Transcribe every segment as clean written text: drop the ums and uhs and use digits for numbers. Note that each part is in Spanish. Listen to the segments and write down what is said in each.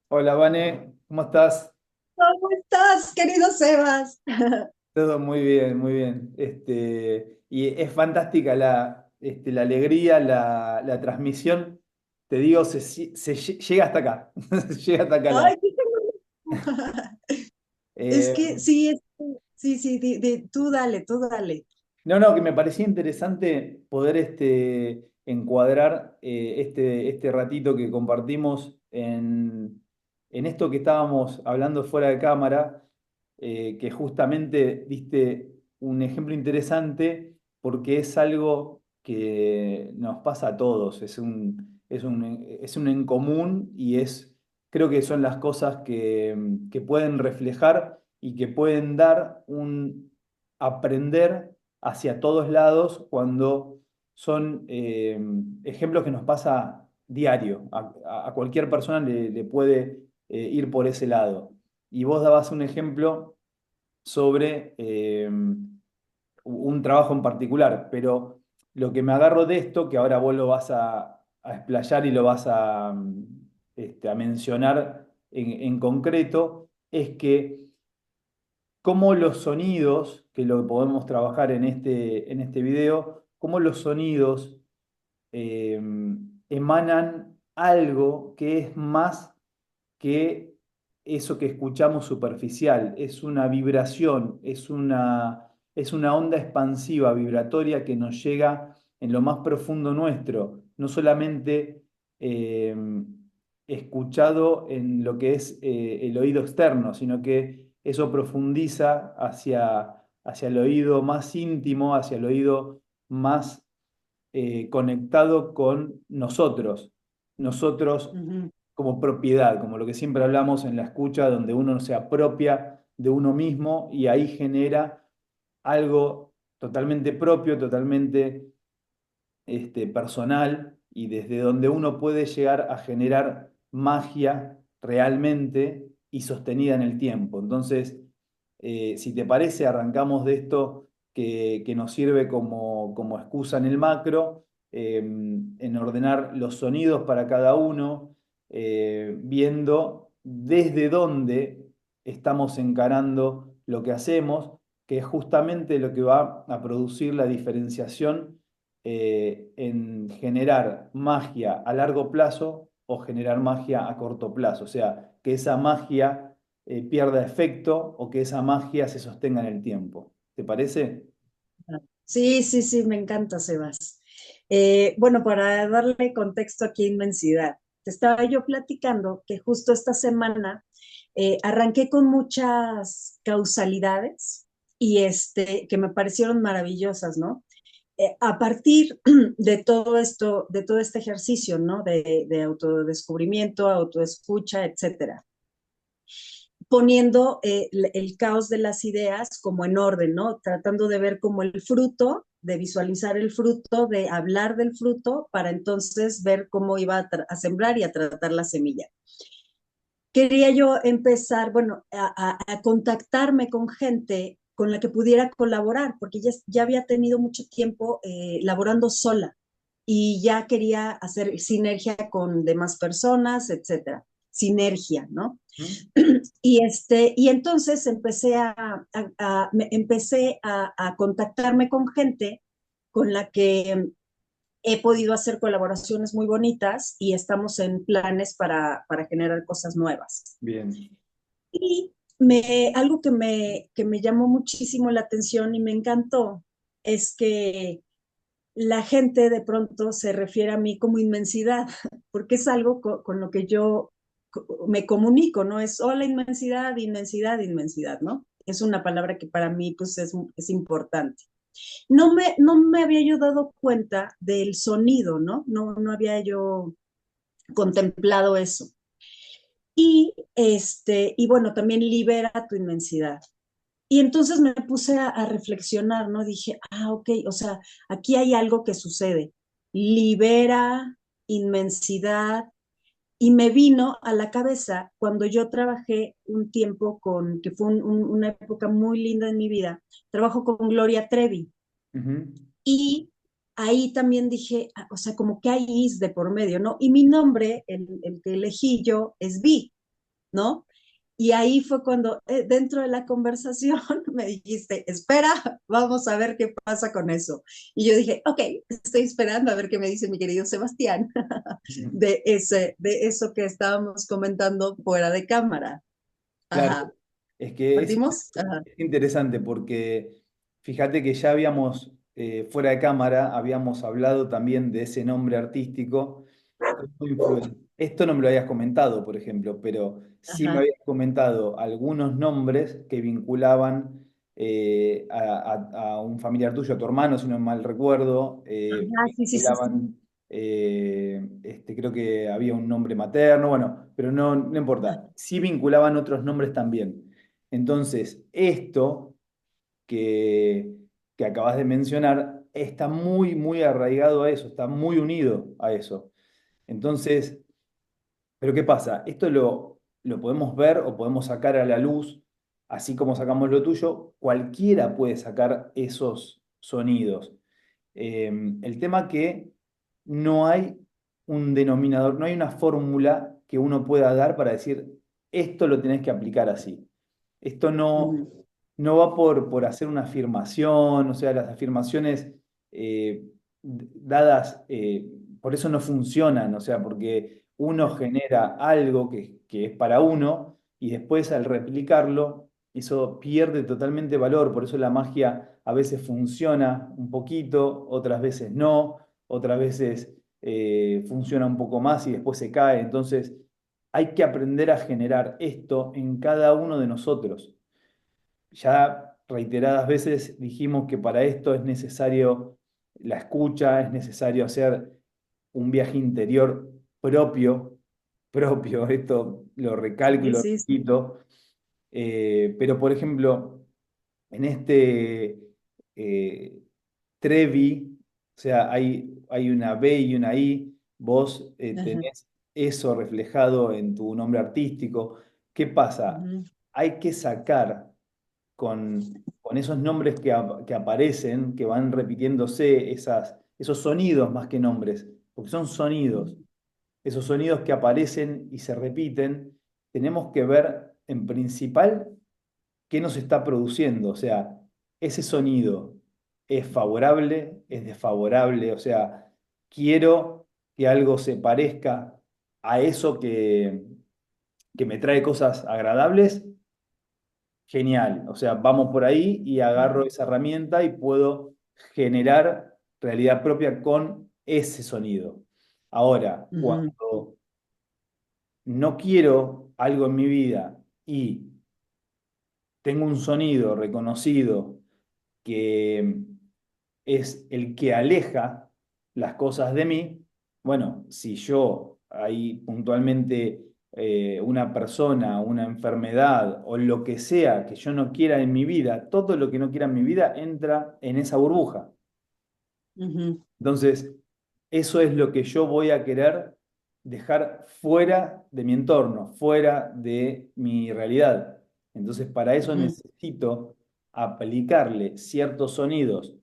Hola, Vane, ¿cómo estás? ¿Cómo estás, querido Sebas? Todo muy bien, muy bien. Y es fantástica la alegría, la transmisión. Te digo, llega hasta acá. Llega hasta acá. Ay, qué seguro. Es Eh, que sí, sí, sí, tú dale, tú dale. no, no, que me parecía interesante poder encuadrar este ratito que compartimos en esto que estábamos hablando fuera de cámara, que justamente diste un ejemplo interesante porque es algo que nos pasa a todos, es un en común y creo que son las cosas que pueden reflejar y que pueden dar un aprender hacia todos lados cuando son ejemplos que nos pasa diario. A cualquier persona le puede ir por ese lado. Y vos dabas un ejemplo sobre un trabajo en particular, pero lo que me agarro de esto, que ahora vos lo vas a explayar y lo vas a mencionar en concreto, es que cómo los sonidos, que lo podemos trabajar en este video, cómo los sonidos eh, emanan algo que es más que eso que escuchamos superficial, es una vibración, es una onda expansiva, vibratoria que nos llega en lo más profundo nuestro, no solamente eh, escuchado en lo que es el oído externo, sino que eso profundiza hacia el oído más íntimo, hacia el oído más conectado con nosotros Ujú. como propiedad, como lo que siempre hablamos en la escucha, donde uno se apropia de uno mismo y ahí genera algo totalmente propio, totalmente personal y desde donde uno puede llegar a generar magia realmente y sostenida en el tiempo. Entonces, si te parece, arrancamos de esto que nos sirve como excusa en el macro, en ordenar los sonidos para cada uno, viendo desde dónde estamos encarando lo que hacemos, que es justamente lo que va a producir la diferenciación en generar magia a largo plazo o generar magia a corto plazo. O sea, que esa magia pierda efecto o que esa magia se sostenga en el tiempo. ¿Te parece? Sí, sí, sí, me encanta, Sebas. Bueno, para darle contexto aquí a Inmensidad, te estaba yo platicando que justo esta semana arranqué con muchas causalidades y que me parecieron maravillosas, ¿no? A partir de todo esto, de todo este ejercicio, ¿no? De autodescubrimiento, autoescucha, etcétera, poniendo el caos de las ideas como en orden, ¿no? Tratando de ver como el fruto, de visualizar el fruto, de hablar del fruto, para entonces ver cómo iba a sembrar y a tratar la semilla. Quería yo empezar, bueno, a contactarme con gente con la que pudiera colaborar, porque ya había tenido mucho tiempo laborando sola y ya quería hacer sinergia con demás personas, etcétera. Sinergia, ¿no? ¿Mm? Y entonces empecé a contactarme con gente con la que he podido hacer colaboraciones muy bonitas y estamos en planes para generar cosas nuevas. Bien. Y algo que me llamó muchísimo la atención y me encantó es que la gente de pronto se refiere a mí como inmensidad, porque es algo con lo que yo me comunico, ¿no? Es hola inmensidad, inmensidad, inmensidad, ¿no? Es una palabra que para mí pues es importante. No me había yo dado cuenta del sonido, ¿no? No había yo contemplado eso. Y bueno, también libera tu inmensidad. Y entonces me puse a reflexionar, ¿no? Dije, ok, o sea, aquí hay algo que sucede. Libera inmensidad. Y me vino a la cabeza cuando yo trabajé un tiempo que fue una época muy linda en mi vida, trabajo con Gloria Trevi. Ujú. ahí también dije, ah, o sea, como que hay is de por medio, ¿no? Y mi nombre, el que elegí yo, es Vi, ¿no? Y ahí fue cuando dentro de la conversación me dijiste, espera, vamos a ver qué pasa con eso. Y yo dije, ok, estoy esperando a ver qué me dice mi querido Sebastián de eso que estábamos comentando fuera de cámara. Claro, Ajá. es que ¿Partimos? Ajá. es interesante porque fíjate que ya habíamos, fuera de cámara, habíamos hablado también de ese nombre artístico. Esto no me lo habías comentado, por ejemplo, pero sí me Ajá. habías comentado algunos nombres que vinculaban a un familiar tuyo, a tu hermano, si no mal recuerdo, Ajá, sí, sí, sí, sí. vinculaban, creo que había un nombre materno, bueno, pero no importa, sí vinculaban otros nombres también. Entonces, esto que, que acabas de mencionar está muy, muy arraigado a eso, está muy unido a eso. Entonces, pero ¿qué pasa? Esto lo podemos ver o podemos sacar a la luz, así como sacamos lo tuyo, cualquiera puede sacar esos sonidos. El tema que no hay un denominador, no hay una fórmula que uno pueda dar para decir, esto lo tenés que aplicar así. Esto Ujú, no va por hacer una afirmación, o sea, las afirmaciones dadas, por eso no funcionan, o sea, porque uno genera algo que es para uno y después al replicarlo, eso pierde totalmente valor, por eso la magia a veces funciona un poquito, otras veces no, otras veces funciona un poco más y después se cae, entonces hay que aprender a generar esto en cada uno de nosotros. Ya reiteradas veces dijimos que para esto es necesario la escucha, es necesario hacer un viaje interior propio, esto lo recalco y sí, lo sí, sí. repito, pero por ejemplo, en este eh, Trevi, o sea, hay una B y una I, vos Ajá. tenés eso reflejado en tu nombre artístico. ¿Qué pasa? Ujú, Hay que sacar con esos nombres que aparecen, que van repitiéndose, esos sonidos más que nombres, porque son sonidos, ujú, esos sonidos que aparecen y se repiten, tenemos que ver en principal qué nos está produciendo, o sea, ese sonido es favorable, es desfavorable, o sea, quiero que algo se parezca a eso que me trae cosas agradables. Genial, o sea, vamos por ahí y agarro esa herramienta y puedo generar realidad propia con ese sonido. Ahora, ujú, cuando no quiero algo en mi vida y tengo un sonido reconocido que es el que aleja las cosas de mí, bueno, si yo ahí puntualmente una persona, una enfermedad o lo que sea que yo no quiera en mi vida, todo lo que no quiera en mi vida entra en esa burbuja. ujú, Entonces, eso es lo que yo voy a querer dejar fuera de mi entorno, fuera de mi realidad. Entonces, para eso ujú. necesito aplicarle ciertos sonidos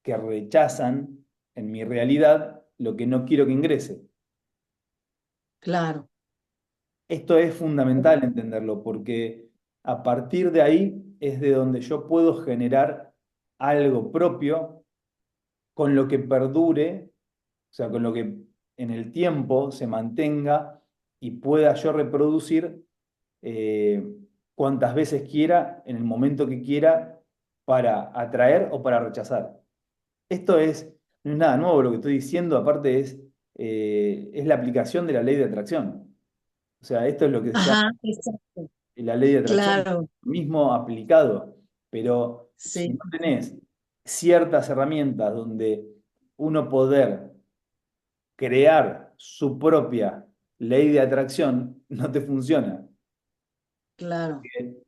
que rechazan en mi realidad lo que no quiero que ingrese. Claro. Esto es fundamental entenderlo porque a partir de ahí es de donde yo puedo generar algo propio con lo que perdure, o sea, con lo que en el tiempo se mantenga y pueda yo reproducir eh, cuantas veces quiera, en el momento que quiera, para atraer o para rechazar. Esto no es nada nuevo lo que estoy diciendo, aparte es la aplicación de la ley de atracción. O sea, esto es lo que se llama Ajá, exacto. la ley de atracción, Claro, mismo aplicado. Pero si sí, no tenés ciertas herramientas donde uno poder crear su propia ley de atracción, no te funciona. claro,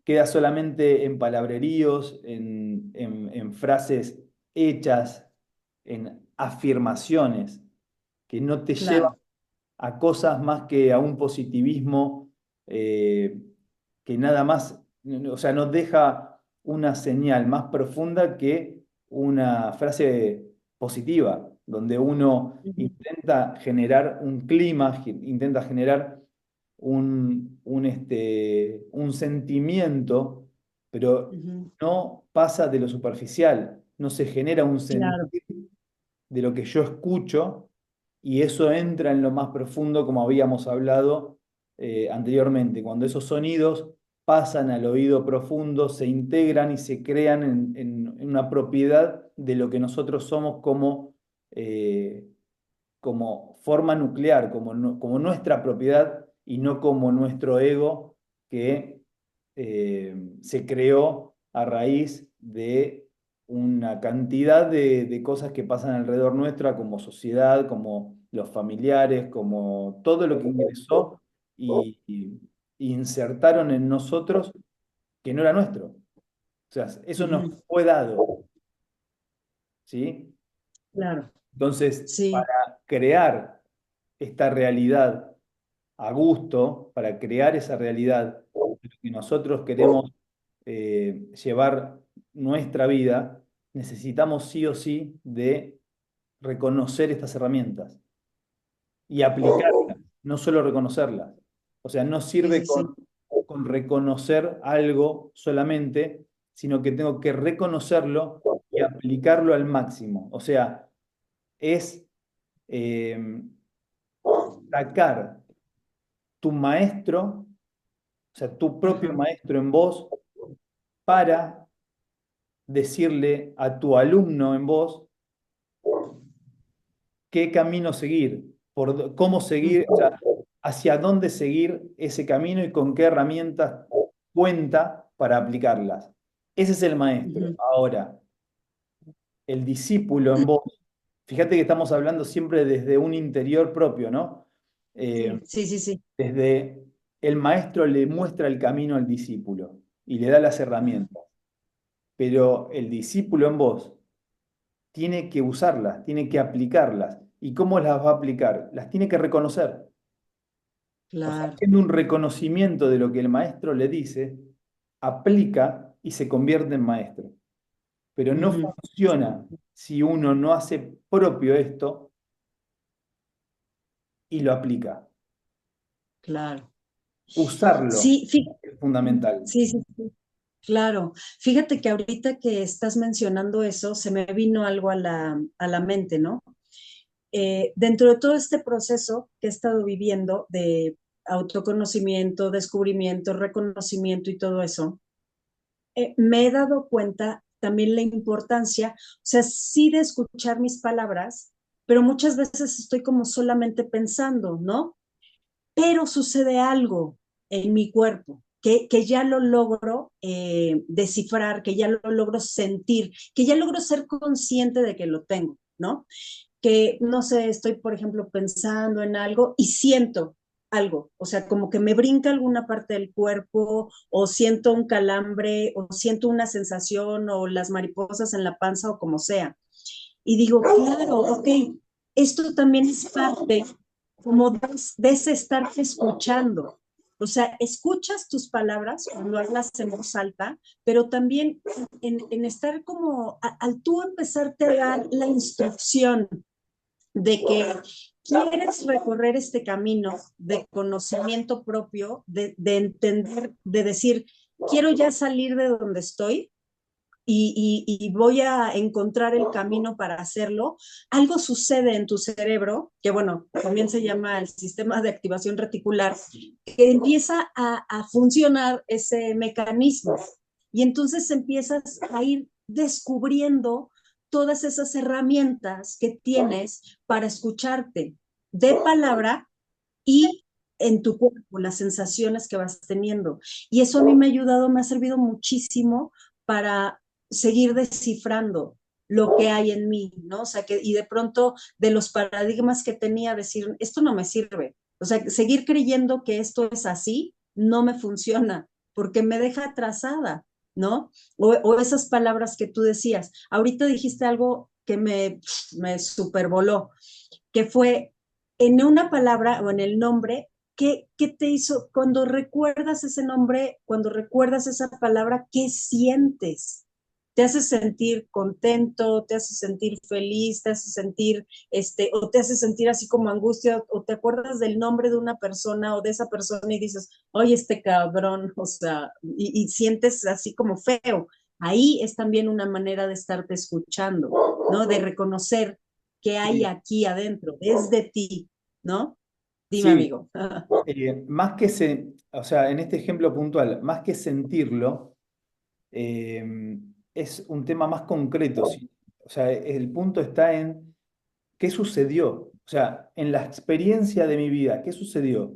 Queda solamente en palabreríos, en frases hechas, en afirmaciones que no te llevan claro. a cosas más que a un positivismo eh, que nada más, o sea, no deja una señal más profunda que una frase, positiva, donde uno Ujú, intenta generar un clima, intenta generar un sentimiento, pero ujú. no pasa de lo superficial, no se genera un Claro. sentir de lo que yo escucho y eso entra en lo más profundo, como habíamos hablado anteriormente, cuando esos sonidos pasan al oído profundo, se integran y se crean en una propiedad de lo que nosotros somos eh, como forma nuclear, como nuestra propiedad y no como nuestro ego que se creó a raíz de una cantidad de cosas que pasan alrededor nuestra, como sociedad, como los familiares, como todo lo que ingresó y insertaron en nosotros que no era nuestro. O sea, eso nos Ujú, fue dado, ¿sí? claro. Entonces, Sí. para crear esta realidad a gusto, para crear esa realidad que nosotros queremos llevar nuestra vida, necesitamos sí o sí de reconocer estas herramientas y aplicarlas, no solo reconocerlas. O sea, no Sí, sirve sí, sí. con reconocer algo solamente, sino que tengo que reconocerlo y aplicarlo al máximo. O sea, es eh, sacar tu maestro, o sea, tu propio Ajá. maestro en vos, para decirle a tu alumno en vos qué camino seguir, cómo seguir, o sea, Ujú, hacia dónde seguir ese camino y con qué herramientas cuenta para aplicarlas. Ese es el maestro. ujú. Ahora, el discípulo en vos, fíjate que estamos hablando siempre desde un interior propio, ¿no? Eh, Sí, sí, sí, sí. desde el maestro le muestra el camino al discípulo y le da las Ajá. herramientas, pero el discípulo en vos tiene que usarlas, tiene que aplicarlas. ¿Y cómo las va a aplicar? Las tiene que reconocer. O sea, Claro. haciendo un reconocimiento de lo que el maestro le dice, aplica y se convierte en maestro. Pero no Ujú, funciona si uno no hace propio esto y lo aplica. claro. Usarlo Sí, es fundamental. sí, sí, sí. Claro, fíjate que ahorita que estás mencionando eso, se me vino algo a la mente, ¿no? Dentro de todo este proceso que he estado viviendo de autoconocimiento, descubrimiento, reconocimiento y todo eso, me he dado cuenta también la importancia, o sea, sí de escuchar mis palabras, pero muchas veces estoy como solamente pensando, ¿no? Pero sucede algo en mi cuerpo. Que ya lo logro descifrar, que ya lo logro sentir, que ya logro ser consciente de que lo tengo, ¿no? Que, no sé, estoy, por ejemplo, pensando en algo y siento algo, o sea, como que me brinca alguna parte del cuerpo o siento un calambre o siento una sensación o las mariposas en la panza o como sea. Y digo, claro, ok, esto también es parte como de ese estar escuchando. O sea, escuchas tus palabras cuando hablas en voz alta, pero también en estar como, al tú empezarte a dar la instrucción de que quieres recorrer este camino de conocimiento propio, de entender, de decir, quiero ya salir de donde estoy, y voy a encontrar el camino para hacerlo, algo sucede en tu cerebro, que bueno, también se llama el sistema de activación reticular, que empieza a funcionar ese mecanismo. Y entonces empiezas a ir descubriendo todas esas herramientas que tienes para escucharte de palabra y en tu cuerpo, las sensaciones que vas teniendo. Y eso a mí me ha ayudado, me ha servido muchísimo para seguir descifrando lo que hay en mí, ¿no? O sea, que, y de pronto de los paradigmas que tenía, decir, esto no me sirve. O sea, seguir creyendo que esto es así no me funciona porque me deja atrasada, ¿no? O esas palabras que tú decías. Ahorita dijiste algo que me supervoló, que fue en una palabra o en el nombre, ¿qué te hizo? Cuando recuerdas ese nombre, cuando recuerdas esa palabra, ¿qué sientes? te hace sentir contento, te hace sentir feliz, te hace sentir, o te hace sentir así como angustia, o te acuerdas del nombre de una persona o de esa persona y dices, oye, este cabrón, o sea, y sientes así como feo. Ahí es también una manera de estarte escuchando, ¿no? De reconocer qué hay Sí, aquí adentro, desde ti, ¿no? Dime, sí. amigo. Más que o sea, en este ejemplo puntual, más que sentirlo, es un tema más concreto, ¿sí? O sea, el punto está en qué sucedió. O sea, en la experiencia de mi vida, ¿qué sucedió?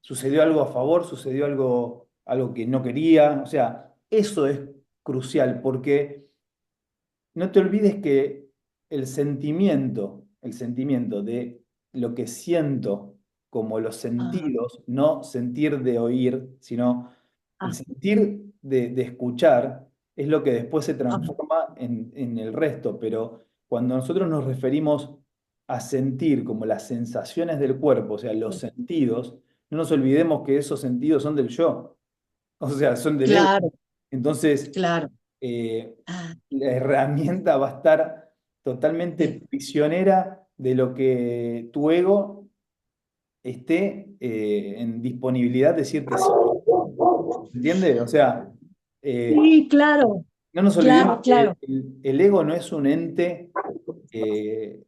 ¿Sucedió algo a favor? ¿Sucedió algo que no quería? O sea, eso es crucial porque no te olvides que el sentimiento de lo que siento como los Ajá, sentidos, no sentir de oír, sino el ajá, sentir de escuchar, es lo que después se ajá, transforma en el resto. Pero cuando nosotros nos referimos a sentir como las sensaciones del cuerpo, o sea, los sí. sentidos, no nos olvidemos que esos sentidos son del yo, o sea, son del ego. Claro, Entonces, claro. eh, Ah, la herramienta va a estar totalmente sí, prisionera de lo que tu ego esté en disponibilidad de decirte sí. ¿Entiendes? O sea, eh, sí, claro, no nos olvidemos claro, que claro. el ego no es un ente eh,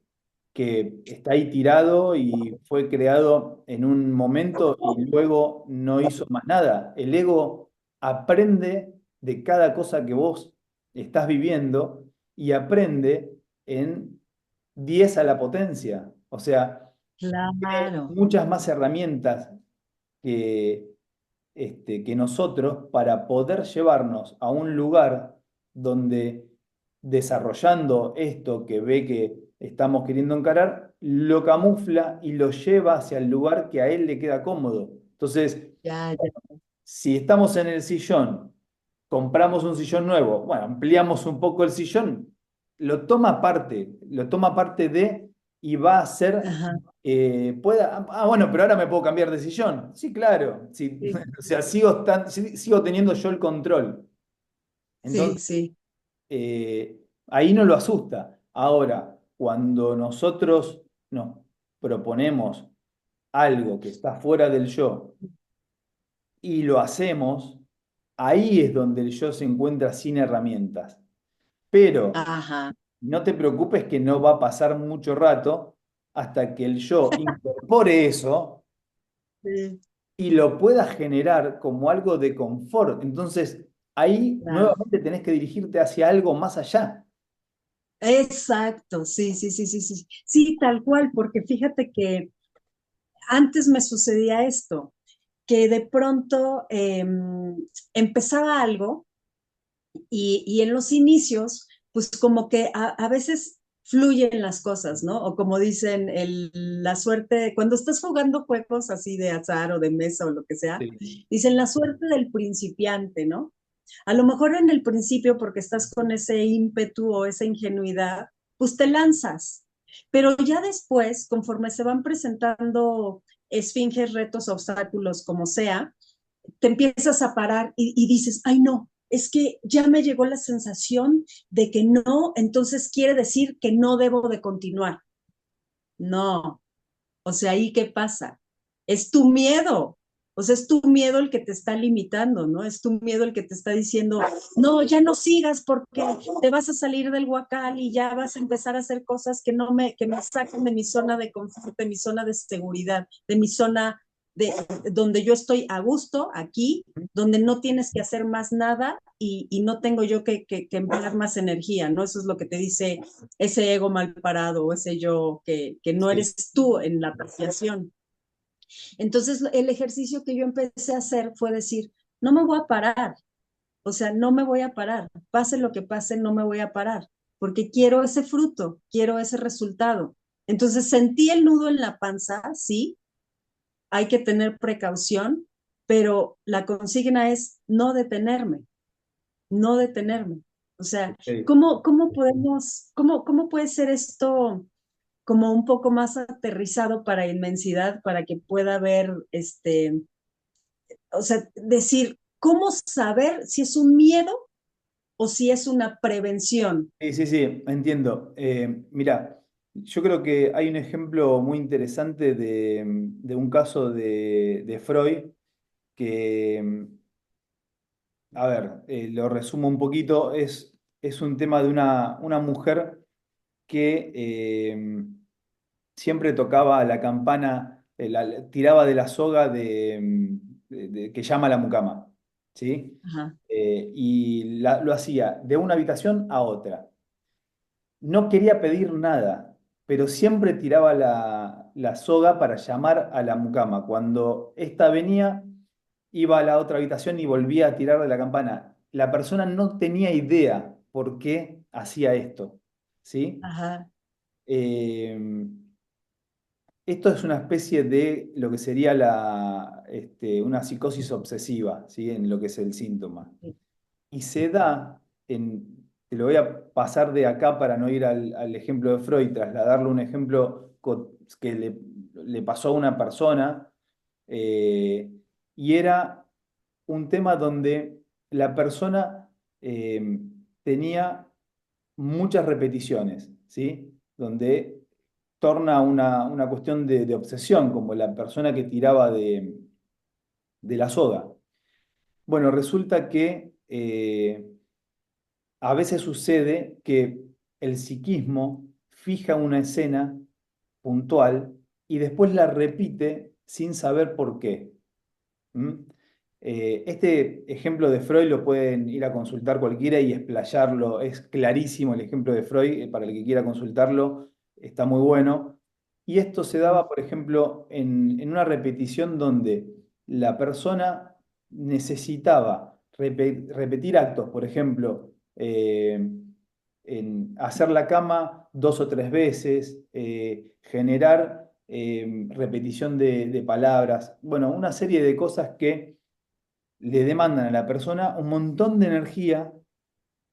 que está ahí tirado y fue creado en un momento y luego no hizo más nada. El ego aprende de cada cosa que vos estás viviendo y aprende en 10 a la potencia. O sea, tiene Claro. muchas más herramientas que, que nosotros para poder llevarnos a un lugar donde desarrollando esto que ve que estamos queriendo encarar, lo camufla y lo lleva hacia el lugar que a él le queda cómodo. Entonces, Ya, ya. si estamos en el sillón, compramos un sillón nuevo, bueno, ampliamos un poco el sillón, lo toma parte de y va a ser, Ajá, bueno, pero ahora me puedo cambiar de sillón. Sí, claro, sí, sí, o sea, sigo teniendo yo el control. sí, Entonces, sí. ahí no lo asusta. Ahora, cuando nosotros nos proponemos algo que está fuera del yo, y lo hacemos, ahí es donde el yo se encuentra sin herramientas. Pero Ajá. no te preocupes que no va a pasar mucho rato hasta que el yo incorpore eso Sí, y lo pueda generar como algo de confort. Entonces, ahí claro. nuevamente tenés que dirigirte hacia algo más allá. Exacto, sí, sí, sí, sí, sí. Sí, tal cual, porque fíjate que antes me sucedía esto, que de pronto empezaba algo y en los inicios, pues como que a veces fluyen las cosas, ¿no? O como dicen, la suerte, cuando estás jugando juegos así de azar o de mesa o lo que sea, Sí. dicen la suerte del principiante, ¿no? A lo mejor en el principio, porque estás con ese ímpetu o esa ingenuidad, pues te lanzas. Pero ya después, conforme se van presentando esfinges, retos, obstáculos, como sea, te empiezas a parar y dices, ay no, es que ya me llegó la sensación de que no, entonces quiere decir que no debo de continuar. No, o sea, ¿ahí qué pasa? Es tu miedo. O sea, es tu miedo el que te está limitando, ¿no? Es tu miedo el que te está diciendo, no, ya no sigas porque te vas a salir del huacal y ya vas a empezar a hacer cosas que me saquen de mi zona de confort, de mi zona de seguridad, de mi zona de donde yo estoy a gusto, aquí, donde no tienes que hacer más nada y no tengo yo que emplear más energía, ¿no? Eso es lo que te dice ese ego mal parado o ese yo que no Sí. eres tú en la apreciación. Entonces, el ejercicio que yo empecé a hacer fue decir, no me voy a parar, o sea, no me voy a parar, pase lo que pase, no me voy a parar, porque quiero ese fruto, quiero ese resultado. Entonces, sentí el nudo en la panza, sí, hay que tener precaución, pero la consigna es no detenerme, no detenerme. O sea, Ok. ¿cómo podemos, cómo puede ser esto como un poco más aterrizado para inmensidad, para que pueda haber, o sea, decir, ¿cómo saber si es un miedo o si es una prevención. Sí, sí, sí, entiendo. Mira, yo creo que hay un ejemplo muy interesante de un caso de Freud que, a ver, lo resumo un poquito, es un tema de una mujer que siempre tocaba la campana, tiraba de la soga que llama la mucama, ¿sí? Ajá, Y lo hacía de una habitación a otra. No quería pedir nada, pero siempre tiraba la soga para llamar a la mucama. Cuando ésta venía, iba a la otra habitación y volvía a tirar de la campana. La persona no tenía idea por qué hacía esto, ¿sí? ajá, Eh, Esto es una especie de lo que sería una psicosis obsesiva, ¿sí? En lo que es el síntoma. sí, Y se da, te lo voy a pasar de acá para no ir al ejemplo de Freud, trasladarlo a un ejemplo que le pasó a una persona, eh, y era un tema donde la persona tenía muchas repeticiones, ¿sí? Donde torna una cuestión de obsesión, como la persona que tiraba de la soga. Bueno, resulta que a veces sucede que el psiquismo fija una escena puntual y después la repite sin saber por qué. ¿Mm? Este ejemplo de Freud lo pueden ir a consultar cualquiera y explayarlo. Es clarísimo el ejemplo de Freud, para el que quiera consultarlo, está muy bueno. Y esto se ujú, daba, por ejemplo, en una repetición donde la persona necesitaba repetir actos, por ejemplo, en hacer la cama 2 o 3 veces, generar repetición de palabras, bueno, una serie de cosas que le demandan a la persona un montón de energía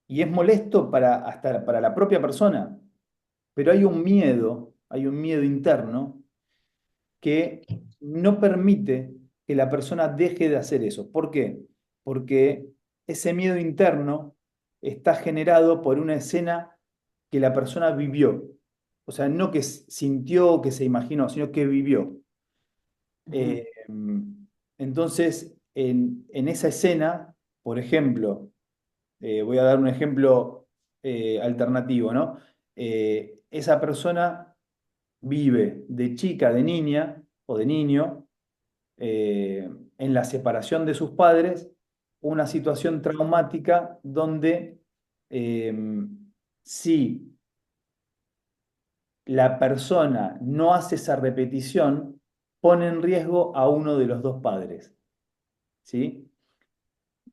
y es molesto hasta para la propia persona, pero hay un miedo interno que no permite que la persona deje de hacer eso. ¿Por qué? Porque ese miedo interno está generado por una escena que la persona vivió. O sea, no que sintió, que se imaginó, sino que vivió. ujú, Eh, entonces, en esa escena, por ejemplo, voy a dar un ejemplo alternativo, ¿no? Esa persona vive de chica, de niña o de niño, en la separación de sus padres, una situación traumática donde eh, si la persona no hace esa repetición, pone en riesgo a uno de los dos padres, ¿sí?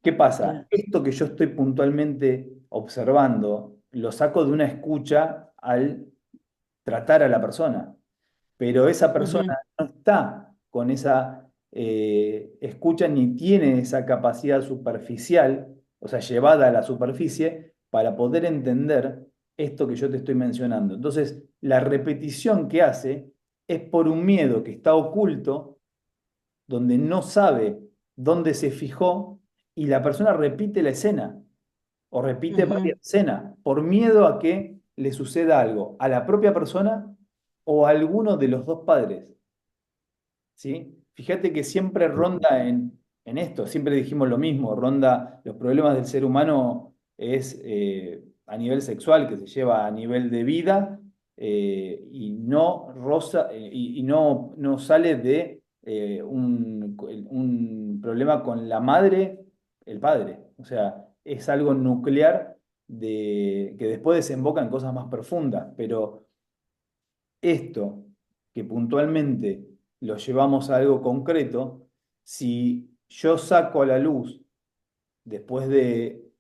¿Qué pasa? ya, Esto que yo estoy puntualmente observando, lo saco de una escucha al tratar a la persona, pero esa persona ujú, no está con esa escucha ni tiene esa capacidad superficial, o sea, llevada a la superficie, para poder entender esto que yo te estoy mencionando. Entonces, la repetición que hace es por un miedo que está oculto, donde no sabe dónde se fijó, y la persona repite la escena o repite ujú, varias escenas por miedo a que le suceda algo a la propia persona o a alguno de los dos padres, ¿sí? Fíjate que siempre ronda en esto, siempre dijimos lo mismo, ronda los problemas del ser humano es a nivel sexual, que se lleva a nivel de vida, y no y no sale de un problema con la madre, el padre. O sea, es algo nuclear que después desemboca en cosas más profundas, pero esto, que puntualmente lo llevamos a algo concreto, si yo saco a la luz, después de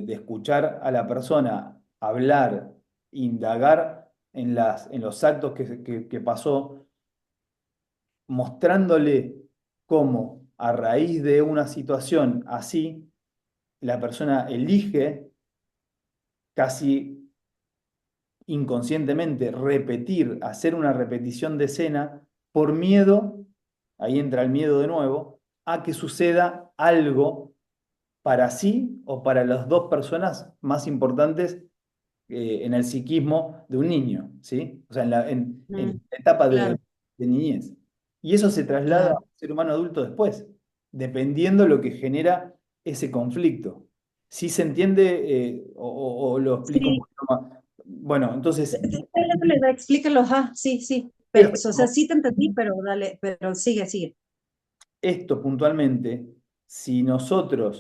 escuchar a la persona hablar, indagar en los actos que pasó, mostrándole cómo a raíz de una situación así, la persona elige casi inconscientemente repetir, hacer una repetición de escena por miedo, ahí entra el miedo de nuevo, a que suceda algo para sí o para las dos personas más importantes en el psiquismo de un niño, ¿sí? O sea, Mm, en la etapa claro, de niñez. Y eso se traslada a claro. un ser humano adulto después, dependiendo lo que genera ese conflicto. ¿Sí se entiende o lo explico un Sí, poquito más? Bueno, entonces, dale, dale, explícalo, ajá, sí, sí. Pero, o sea, esto, sí te entendí, pero dale, pero sigue, sigue. esto puntualmente, si nosotros